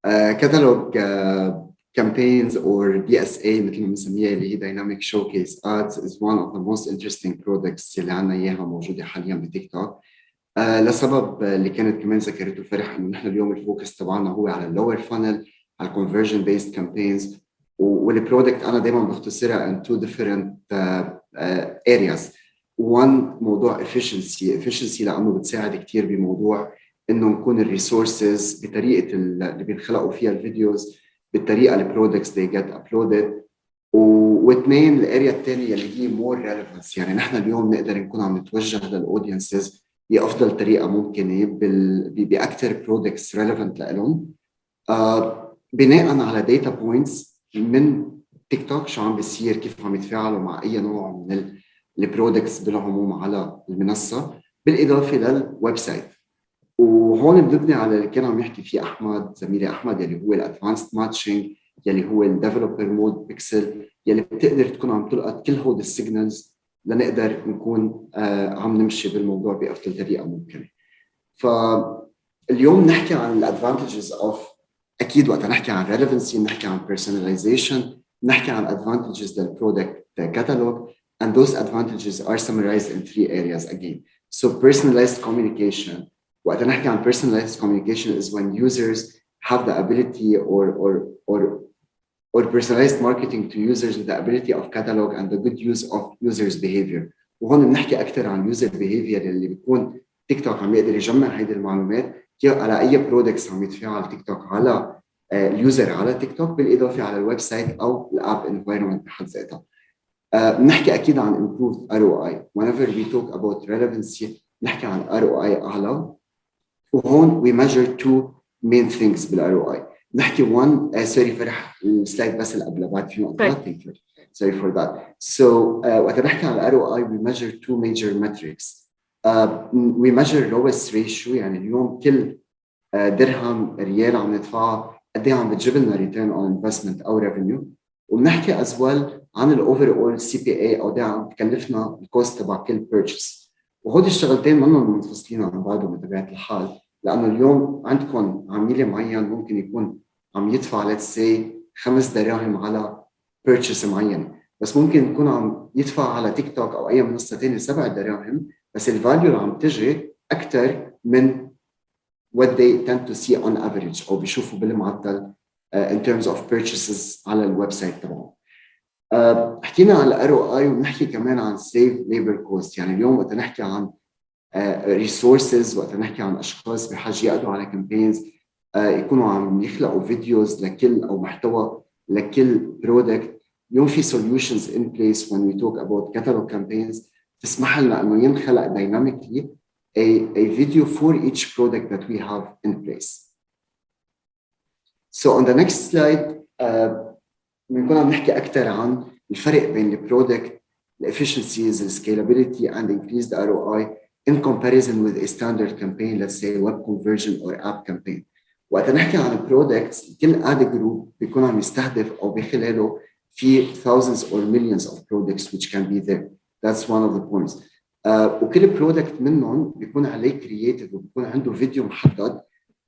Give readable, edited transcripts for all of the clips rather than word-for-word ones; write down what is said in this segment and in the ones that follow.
Catalog campaigns or DSA مثل ما بنسميها اللي هي Dynamic Showcase Ads is one of the most interesting products اللي عنا إياها موجودة حاليا بتيك توك. لسبب اللي كانت كمان ذكرته فرح إنه نحن اليوم الفوكس تبعنا هو على اللور فانل على conversion based campaigns والبرودكت أنا دايما بختصرها in two different areas. one موضوع efficiency لأنه بتساعد كتير بموضوع إنه نكون الريسورسز بطريقة اللي بينخلقوا فيها الفيديوز بالطريقة البرودكتس they get uploaded. واثنين الاريا الثانية اللي هي more relevance، يعني نحن اليوم نقدر نكون عم نتوجه للأودينسز بأفضل طريقة ممكنة بأكثر برودكتس relevant لهم بناء على data points من تيك توك، شو عم بيصير، كيف عم يتفاعلوا مع أي نوع من البرودكتس بالعموم على المنصة، بالإضافة للويب سايت. وهون بنبني على اللي كان عم يحكي فيه أحمد زميلي أحمد يلي هو الأدفانسد ماتشنج، يلي هو الديفلوبر مود بيكسل، يلي بتقدر تكون عم تلقط كل هود السيجنالز لنقدر نكون عم نمشي بالموضوع بأفضل طريقة ممكنة. فاليوم نحكي عن الادفانتجز اوف، اكيد وقت نحكي عن relevancy نحكي عن personalization، نحكي عن advantages للبرودكت catalog, and those advantages are summarized in three areas again. So personalized communication. وقت نحكي عن personalized communication is when users have the ability or personalized marketing to users with the ability of catalog and the good use of users behavior. وهون بنحكي أكثر عن user behavior اللي بيكون تيك توك عم يقدر يجمع هيدي المعلومات على أي برودكتس عم يتفاعل تيك توك على اليوزر على تيك توك، بالإضافة على الويب سايت أو الأب environment بحد ذاتها. بنحكي أكيد عن improved ROI. Whenever we talk about relevancy نحكي عن ROI أعلى. وهون we measure two main things بالROI. نحكي one sorry فرح السلايد بس اللي قبل بعد في نقطة. Sorry for that. So وقت نحكي عن ROI we measure two major metrics. We measure lowest ratio، يعني اليوم كل درهم ريال عم ندفعه قد ايه عم بتجيب لنا return on investment أو revenue. وبنحكي as well عن ال overall CPA أو ده عم تكلفنا الكوست تبع كل purchase. وهودي الشغلتين منهم منفصلين عن بعضهم بطبيعة الحال، لأنه اليوم عندكم عميل معين ممكن يكون عم يدفع let's say 5 دراهم على purchase معين، بس ممكن يكون عم يدفع على تيك توك أو أي منصة تانية 7 دراهم، بس الفاليو اللي عم تجي أكتر من what they tend to see on average أو بيشوفوا بالمعدل in terms of purchases على الويب سايت تبعهم. حكينا عن ROI ونحكي كمان عن save labor cost. يعني اليوم وقت نحكي عن resources، وقت نحكي عن أشخاص بحاجة يقضوا على campaigns يكونوا عم يخلقوا فيديوز لكل أو محتوى لكل product، اليوم في solutions in place when we talk about catalog campaigns تسمح لنا أنه ينخلق dynamically a video for each product that we have in place. So on the next slide بنكون عم نحكي أكثر عن الفرق بين البرودكت، الefficiencies, scalability and increased ROI in comparison with a standard campaign, let's say web conversion or app campaign. وقت نحكي عن البرودكتس كل ad group بيكون عم يستهدف أو بخلاله في thousands or millions of products which can be there. That's one of the points. وكل برودكت منهم بيكون عليه creative وبيكون عنده فيديو محدد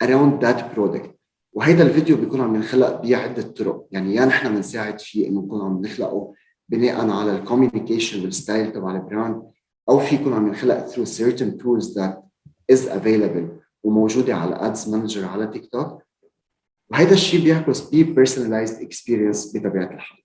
around that product. وهيدا الفيديو بيكون عم ينخلق بعدة طرق، يعني يا نحن بنساعد فيه إنه نكون عم نخلقه بناء على الكوميونيكيشن والستايل تبع البراند، أو في يكون عم ينخلق through certain tools that is available وموجودة على Ads Manager على تيك توك. وهيدا الشيء بيعكس personalized experience بطبيعة الحال.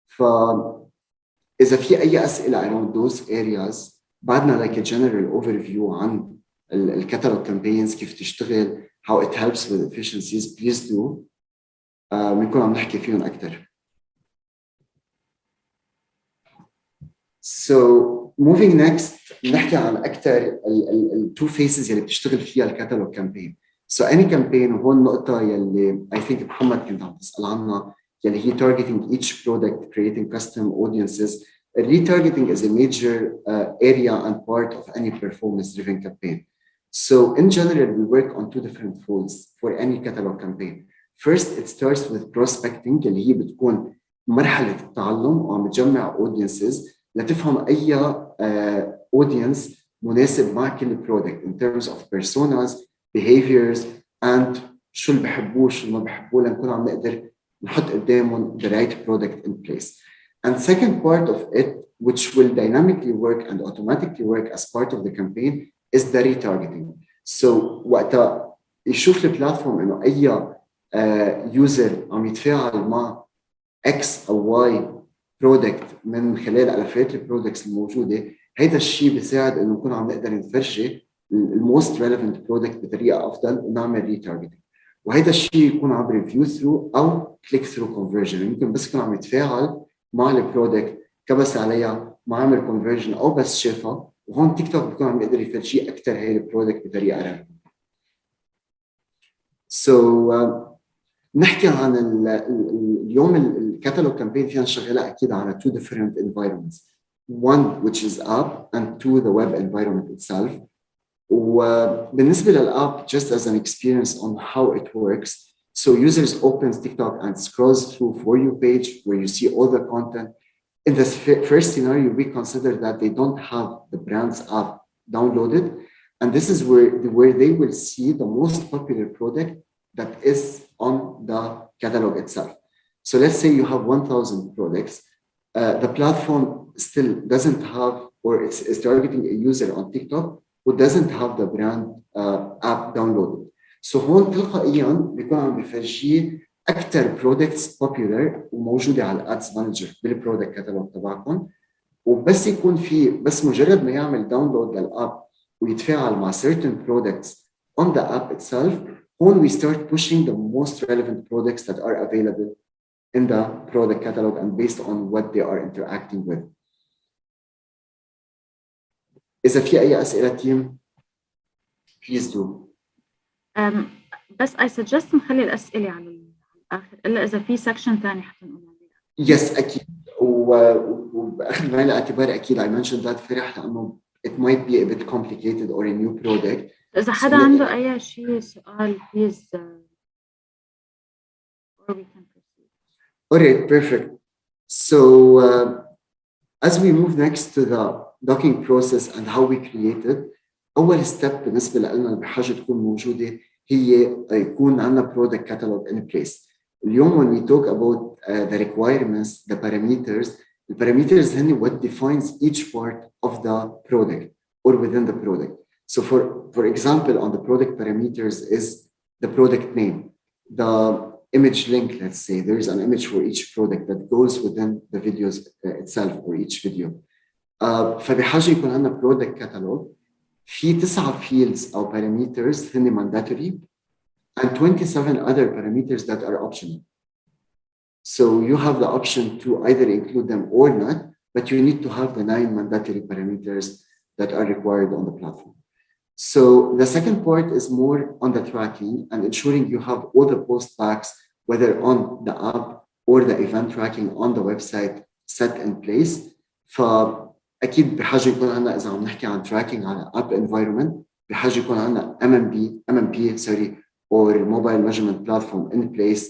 فإذا في أي أسئلة around those areas بعدنا like a general overview عن الكاتالوج campaigns كيف تشتغل how it helps with efficiencies please do بنكون عم نحكي فيهم أكتر. So moving next نحكي عن أكتر ال two phases يلي بتشتغل فيها الكاتالوج campaign. So any campaign وهون النقطة يلي I think محمد كنت عم تسأل عنها يلي هي targeting each product, creating custom audiences. Retargeting is a major area and part of any performance-driven campaign. So in general, we work on two different folds for any catalog campaign. First, it starts with prospecting اللي هي بتكون مرحلة التعلم وعم تجمع audiences لتفهم أي audience مناسب مع كل product in terms of personas, behaviors, and شو اللي بحبوه شو اللي ما بحبوه لنكون عم نقدر نحط قدامهم the right product in place. And second part of it, which will dynamically work and automatically work as part of the campaign, is the retargeting. So وقتها يشوف البلاتفورم انه اي يوزر عم يتفاعل مع X أو Y برودكت من خلال ألفات البرودكتس الموجودة، هيدا الشيء بيساعد إنه نكون عم نقدر نفرجي الموست ريليفنت برودكت بطريقة أفضل ونعمل ريتارجتنج. وهيدا الشيء يكون عبر فيو ثرو أو كليك ثرو كونفرجن، يمكن بس يكون عم يتفاعل مع البرودكت، كبس عليها، ما عمل كونفرجن أو بس شافها، وهون تيك توك بيكون عم يقدر يفرجيه أكثر هي البرودكت بطريقة ريليفنت. نحكي عن اليوم الكاتالوج كامبين فينا نشغلها اكيد على two different environments, one which is app and two the web environment itself. وبالنسبه للاب just as an experience on how it works, so users opens TikTok and scrolls through for you page where you see all the content. In this first scenario, we consider that they don't have the brand's app downloaded, and this is where they will see the most popular product that is on the catalog itself. So let's say you have 1,000 products. The platform still doesn't have, or it's targeting a user on TikTok who doesn't have the brand app downloaded. So هون تلقائيا بيكون عم بفرجيه أكثر products popular وموجودة على الادز مانجر بالبرودكت كاتالوج تبعكم، وبس يكون في بس مجرد ما يعمل داونلود للاب ويتفاعل مع certain products on the app itself, when we start pushing the most relevant products that are available in the product catalog and based on what they are interacting with. إذا في أي أسئلة تيم please do. بس I suggest نخلي الأسئلة على الآخر إلا إذا في section تاني حتنقول عليها. Yes أكيد، وبأخذ بعين الاعتبار أكيد I mentioned that فرح لأنه it might be a bit complicated or a new product. إذا حدا عنده أي شيء سؤال please or we can proceed. Alright, perfect. So as we move next to the docking process and how we create it, أول step بالنسبة لنا اللي بحاجة تكون موجودة هي يكون عندنا product catalog in place. اليوم when we talk about the requirements, the parameters هن what defines each part of the product or within the product. So for example, on the product parameters is the product name, the image link, let's say there is an image for each product that goes within the videos itself or each video. فبحاجة يكون عندنا product catalog في 9 fields أو parameters هن mandatory and 27 other parameters that are optional. So you have the option to either include them or not, but you need to have the 9 mandatory parameters that are required on the platform. So the second part is more on the tracking and ensuring you have all the post backs, whether on the app or the event tracking on the website set in place. فأكيد بحاجة يكون عندنا إذا عم نحكي عن tracking على app environment بحاجة يكون عندنا MMP or mobile measurement platform in place,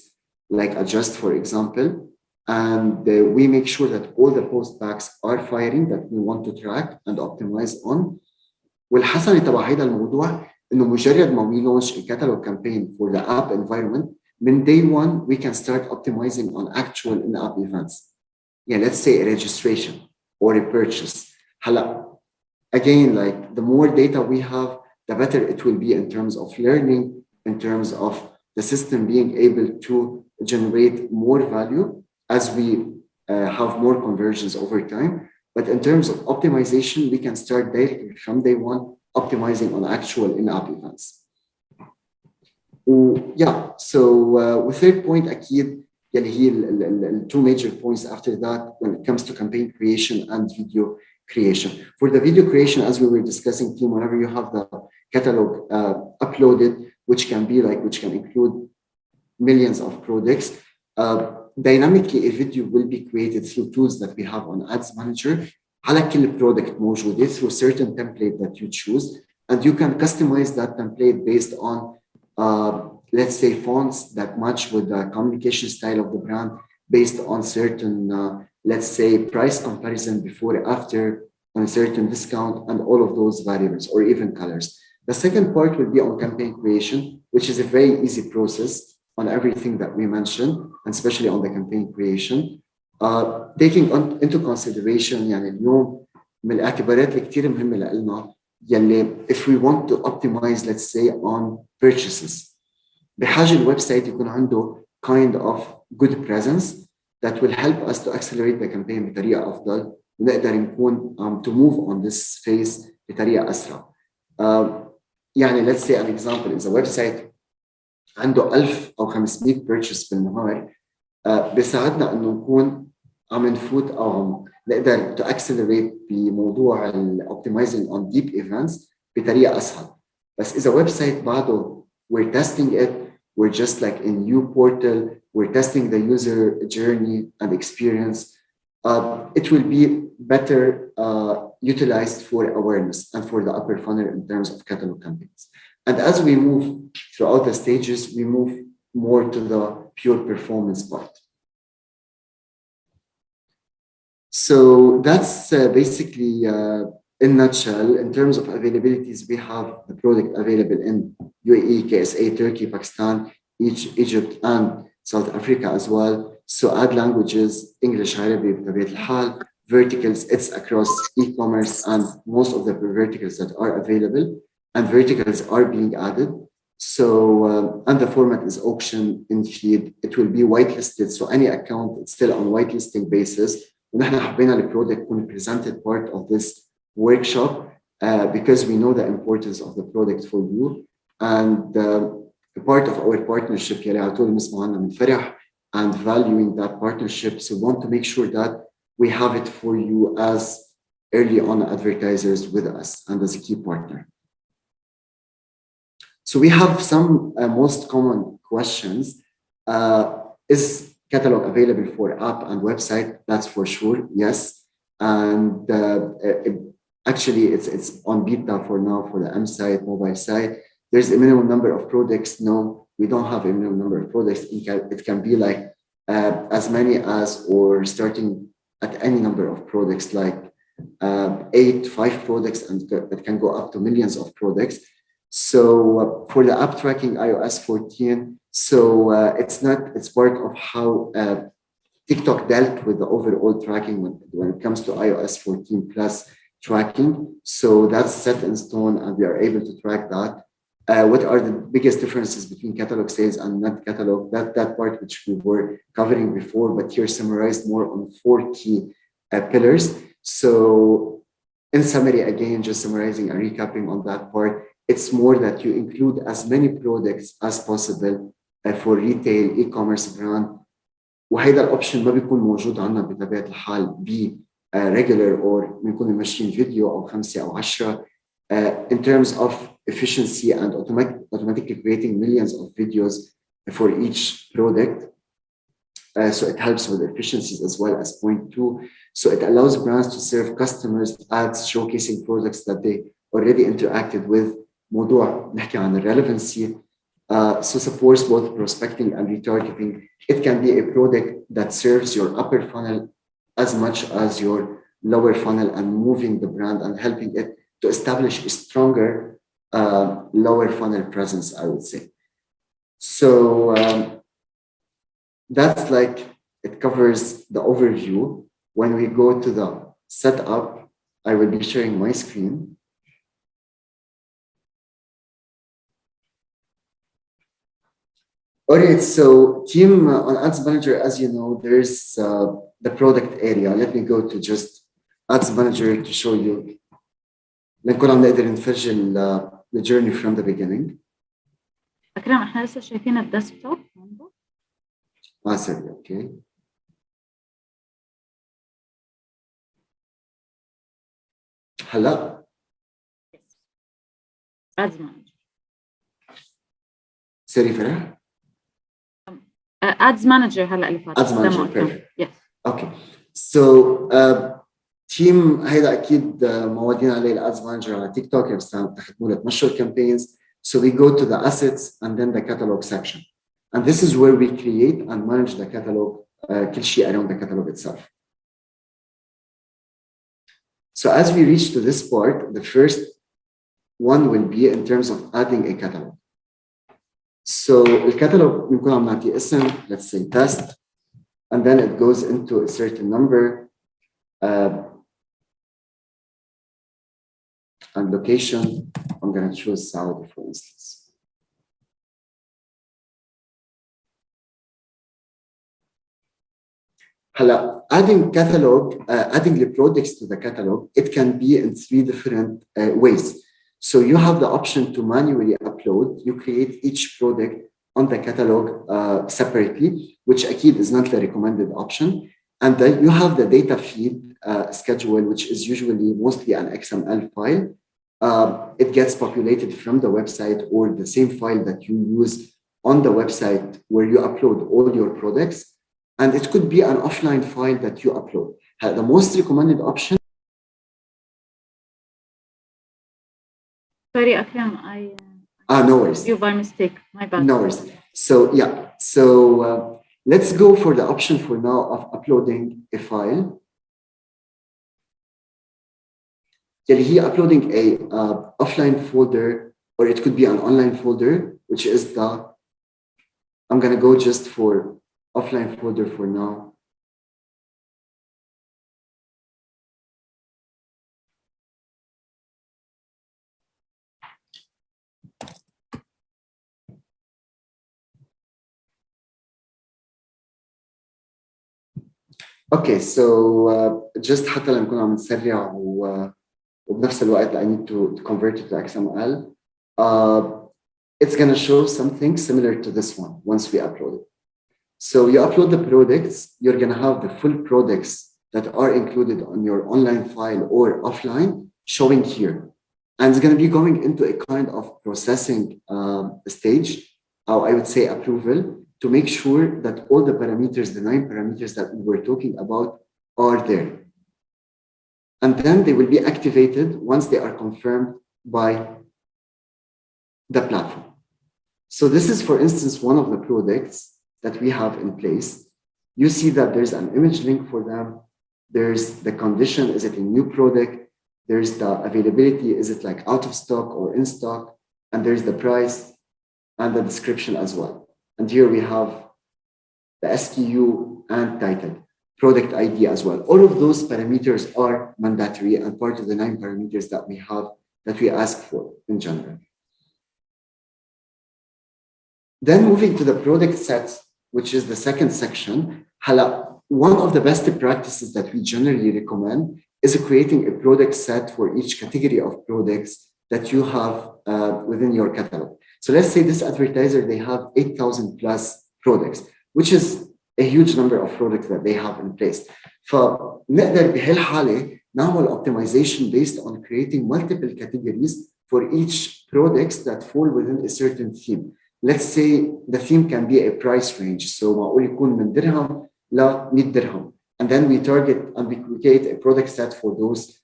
like Adjust, for example. And we make sure that all the post backs are firing that we want to track and optimize on. والحسن تبع هيدا الموضوع إنه مجرد ما we launch a catalog campaign for the app environment, من day one we can start optimizing on actual in-app events. Yeah, let's say a registration or a purchase. Again, like the more data we have, the better it will be in terms of learning, in terms of the system being able to generate more value as we have more conversions over time. But in terms of optimization, we can start directly from day one, optimizing on actual in-app events. So the third point, أكيد يلي هي the two major points after that when it comes to campaign creation and video creation. For the video creation, as we were discussing, team, whenever you have the catalog uploaded, which can include millions of products, dynamically a video will be created through tools that we have on Ads Manager على كل product موجودة through certain template that you choose, and you can customize that template based on let's say fonts that match with the communication style of the brand, based on certain let's say price comparison before after on a certain discount and all of those variables, or even colors. The second part will be on campaign creation, which is a very easy process on everything that we mentioned, and especially on the campaign creation. Taking into consideration يعني اليوم من الاعتبارات اللي كتير مهمة لنا يلي if we want to optimize let's say on purchases بحاجة الويب سايت يكون عنده kind of good presence that will help us to accelerate the campaign بطريقة أفضل ونقدر نكون to move on this phase بطريقة أسرع. يعني let's say an example إذا ويب سايت عنده 1000 أو 500 purchase بالنهار بيساعدنا إنه نكون عم نفوت أو عم نقدر to accelerate بموضوع optimizing on deep events بطريقة أسهل. بس إذا ويب سايت بعده we're testing it, we're just like a new portal, we're testing the user journey and experience, it will be better utilized for awareness and for the upper funnel in terms of catalog campaigns. And as we move throughout the stages, we move more to the pure performance part. So that's basically in a nutshell. In terms of availabilities, we have the product available in UAE, KSA, Turkey, Pakistan, Egypt, and South Africa as well. So add languages, English, Arabic, بطبيعة الحال. Verticals, it's across e-commerce and most of the verticals that are available, and verticals are being added. So, and the format is auction in feed. It will be whitelisted. So any account, it's still on whitelisting basis. ونحن حبينا البرودكت يكون presented part of this workshop because we know the importance of the product for you. And a part of our partnership يلي على طول بنسمع عنها من فرح and valuing that partnership. So we want to make sure that we have it for you as early on advertisers with us and as a key partner. So we have some most common questions. Is Catalogue available for app and website? That's for sure, yes. And actually it's on beta for now for the M site, mobile site. There's a minimum number of products. No, we don't have a minimum number of products. It can be like as many as or starting at any number of products, like 5 products, and it can go up to millions of products. So for the app tracking iOS 14, so it's part of how TikTok dealt with the overall tracking when it comes to iOS 14 plus tracking. So that's set in stone and we are able to track that. What are the biggest differences between catalog sales and not catalog? That part which we were covering before, but here summarized more on 4 key pillars. So in summary, again, just summarizing and recapping on that part, it's more that you include as many products as possible for retail, e-commerce brand. وهيدا الاوبشن ما بيكون موجود عندنا بطبيعة الحال ب regular or بنكون ماشيين فيديو أو 5 أو 10. In terms of efficiency and automatically creating millions of videos for each product. So it helps with efficiencies as well as point 2. So it allows brands to serve customers ads showcasing products that they already interacted with. موضوع نحكي عن relevancy. So supports both prospecting and retargeting. It can be a product that serves your upper funnel as much as your lower funnel and moving the brand and helping it to establish a stronger lower funnel presence, I would say. So that's like, it covers the overview. When we go to the setup, I will be sharing my screen. All right, so team on Ads Manager, as you know, there's the product area. Let me go to just Ads Manager to show you. لنكون عم نقدر نفرجي the journey from the beginning. أكرم إحنا لسه شايفين الديسكتوب. سوري، أوكي. هلا. Ads Manager. سوري فرح. Ads Manager هلا اللي فات. Ads Manager, perfect. Yes. Okay. So تيم هيدا أكيد موادين عليه الأدز مانجر على تيك توك بيستخدموه لتمشوا الكامبينز. So we go to the assets and then the catalog section. And this is where we create and manage the catalog, كل شيء around the catalog itself. So as we reach to this part, the first one will be in terms of adding a catalog. So الكتالوج بنكون عم نعطي اسم, let's say test, and then it goes into a certain number and location. I'm going to choose Saudi, for instance. Adding catalog, adding the products to the catalog, it can be in 3 different ways. So you have the option to manually upload. You create each product on the catalog separately, which again is not the recommended option. And then you have the data feed schedule, which is usually mostly an XML file. It gets populated from the website or the same file that you use on the website where you upload all your products. And it could be an offline file that you upload. The most recommended option. Sorry, Akram, no worries. You by mistake, my bad. No worries. So yeah, so let's go for the option for now of uploading a file. Here, uploading a offline folder, or it could be an online folder, which is the, I'm gonna go just for offline folder for now. Okay, so just حتى لما نكون عم نسرع وبنفس الوقت I need to convert it to XML. It's gonna show something similar to this one once we upload it. So you upload the products, you're gonna have the full products that are included on your online file or offline showing here. And it's gonna be going into a kind of processing stage, or I would say approval, to make sure that all the parameters, the 9 parameters that we were talking about, are there. And then they will be activated once they are confirmed by the platform. So this is, for instance, one of the products that we have in place. You see that there's an image link for them. There's the condition, is it a new product? There's the availability, is it like out of stock or in stock? And there's the price and the description as well. And here we have the SKU and title, product ID as well. All of those parameters are mandatory and part of the 9 parameters that we have, that we ask for in general. Then moving to the product set, which is the second section, one of the best practices that we generally recommend is creating a product set for each category of products that you have within your catalog. So let's say this advertiser, they have 8,000 plus products, which is a huge number of products that they have in place. فنقدر بهالحالة نعمل optimization based on creating multiple categories for each products that fall within a certain theme. Let's say the theme can be a price range. So معقول يكون من درهم ل 100 درهم. And then we target and we create a product set for those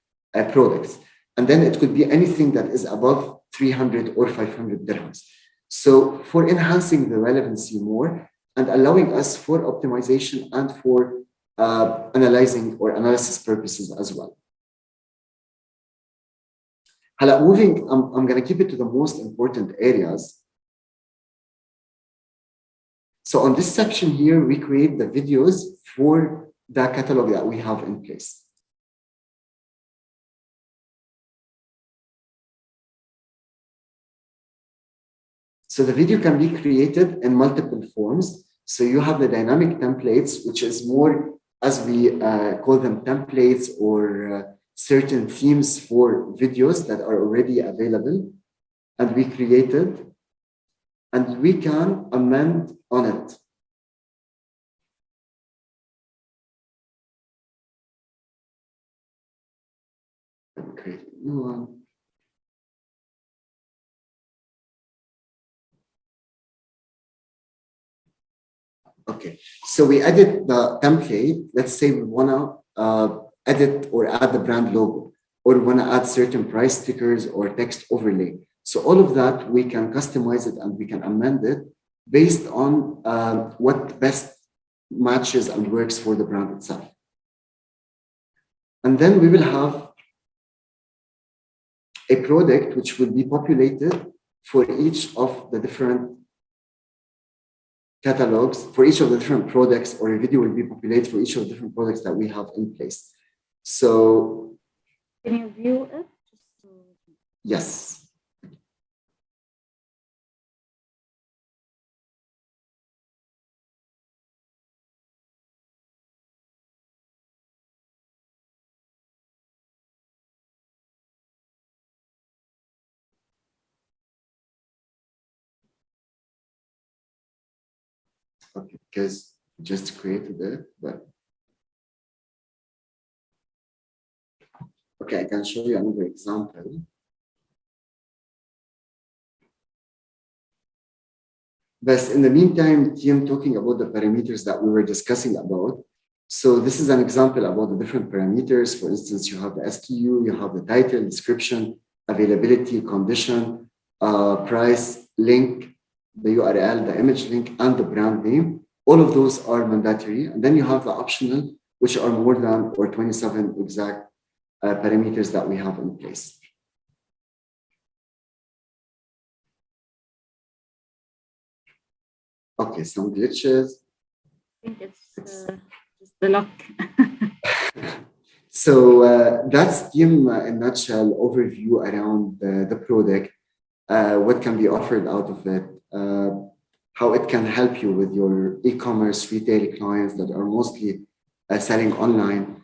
products. And then it could be anything that is above 300 or 500 dirhams. So for enhancing the relevancy more and allowing us for optimization and for analyzing or analysis purposes as well. Moving, I'm going to keep it to the most important areas. So on this section here, we create the videos for the catalog that we have in place. So the video can be created in multiple forms. So you have the dynamic templates, which is more, as we call them, templates or certain themes for videos that are already available. And we created, and we can amend on it. Create a new one. Okay, so we edit the template. Let's say we want to edit or add the brand logo, or we want to add certain price stickers or text overlay. So all of that, we can customize it and we can amend it based on what best matches and works for the brand itself. And then we will have a product which will be populated for each of the different catalogs, for each of the different products, or a video will be populated for each of the different products that we have in place. So, can you view it? Yes. Okay, because just created it, but okay, I can show you another example. But in the meantime, team, talking about the parameters that we were discussing about. So this is an example about the different parameters. For instance, you have the SKU, you have the title, description, availability, condition, price, link, the URL, the image link, and the brand name. All of those are mandatory. And then you have the optional, which are more than or 27 exact parameters that we have in place. Okay, some glitches. I think it's just the luck. So that's in a nutshell overview around the product, what can be offered out of it, how it can help you with your e-commerce retail clients that are mostly selling online.